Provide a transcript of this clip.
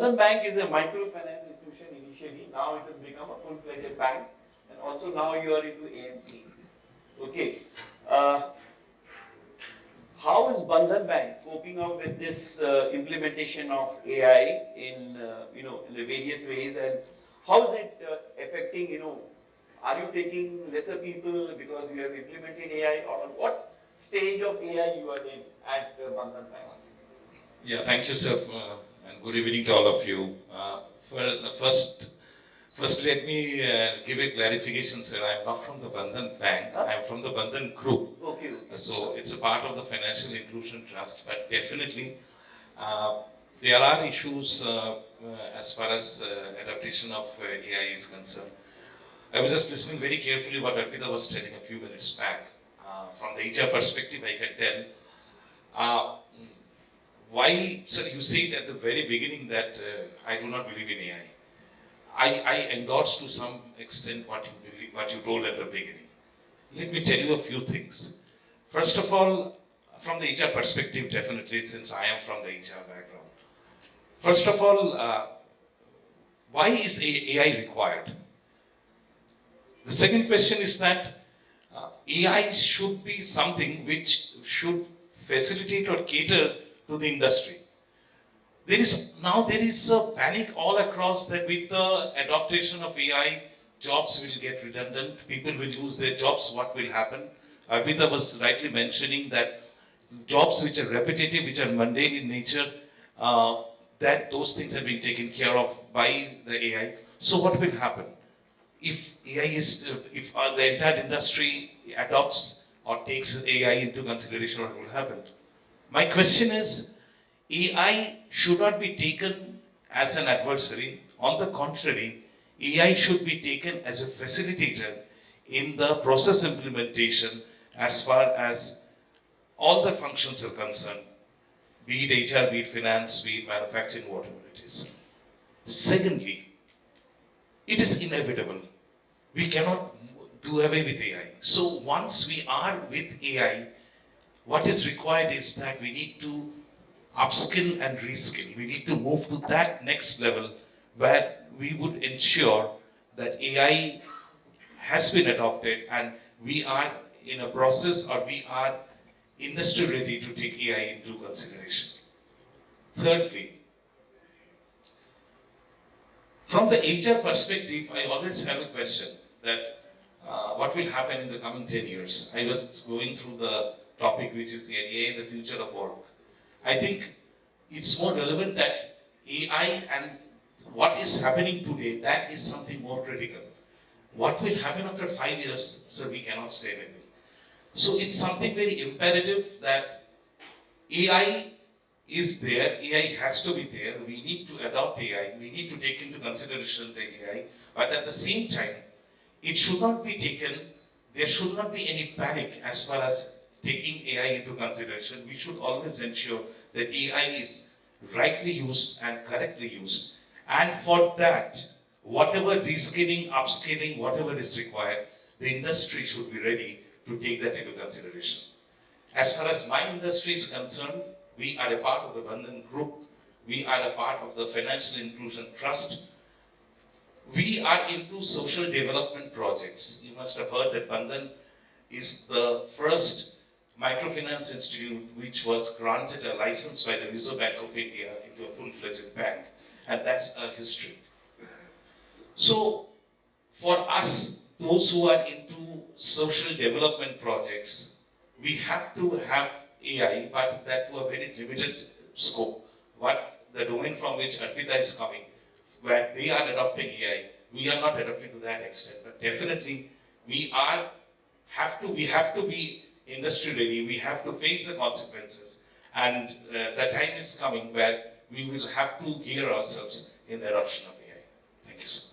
Bandhan Bank is a microfinance institution initially. Now it has become a full-fledged bank, and also now you are into AMC. Okay. How is Bandhan Bank coping up with this implementation of AI in in the various ways, and how is it affecting? Are you taking lesser people because you have implemented AI, or what stage of AI you are in at Bandhan Bank? Yeah, thank you, sir, and good evening to all of you. First, let me give a clarification, sir. I'm not from the Bandhan Bank. Huh? I'm from the Bandhan Group. Okay. So it's a part of the Financial Inclusion Trust, but definitely there are issues as far as adaptation of AI is concerned. I was just listening very carefully what Arpita was telling a few minutes back. From the HR perspective, I can tell. Why, sir, you said at the very beginning that I do not believe in AI. I endorse to some extent what you told at the beginning. Let me tell you a few things. First of all, from the HR perspective, definitely, since I am from the HR background. First of all, why is AI required? The second question is that AI should be something which should facilitate or cater to the industry. There is a panic all across that with the adaptation of AI, jobs will get redundant, people will lose their jobs, what will happen? Arpita was rightly mentioning that jobs which are repetitive, which are mundane in nature, that those things have been taken care of by the AI. So what will happen? If the entire industry adopts or takes AI into consideration, what will happen? My question is, AI should not be taken as an adversary. On the contrary, AI should be taken as a facilitator in the process implementation as far as all the functions are concerned, be it HR, be it finance, be it manufacturing, whatever it is. Secondly, it is inevitable. We cannot do away with AI. So once we are with AI, what is required is that we need to upskill and reskill. We need to move to that next level where we would ensure that AI has been adopted and we are in a process, or we are industry ready to take AI into consideration. Thirdly, from the HR perspective, I always have a question that what will happen in the coming 10 years? I was going through the topic which is the AI, the future of work. I think it's more relevant that AI and what is happening today, that is something more critical. What will happen after 5 years, so we cannot say anything. So it's something very imperative that AI is there, AI has to be there, we need to adopt AI, we need to take into consideration the AI, but at the same time, it should not be taken, there should not be any panic as far as taking AI into consideration. We should always ensure that AI is rightly used and correctly used. And for that, whatever reskilling, upskilling, whatever is required, the industry should be ready to take that into consideration. As far as my industry is concerned, we are a part of the Bandhan Group. We are a part of the Financial Inclusion Trust. We are into social development projects. You must have heard that Bandhan is the first microfinance institute which was granted a license by the Reserve Bank of India into a full-fledged bank, and that's a history. So, for us, those who are into social development projects, we have to have AI, but that to a very limited scope. What the domain from which Arpita is coming, where they are adopting AI, we are not adopting to that extent. But definitely, we have to be industry ready. We have to face the consequences, and the time is coming where we will have to gear ourselves in the adoption of AI. Thank you, sir.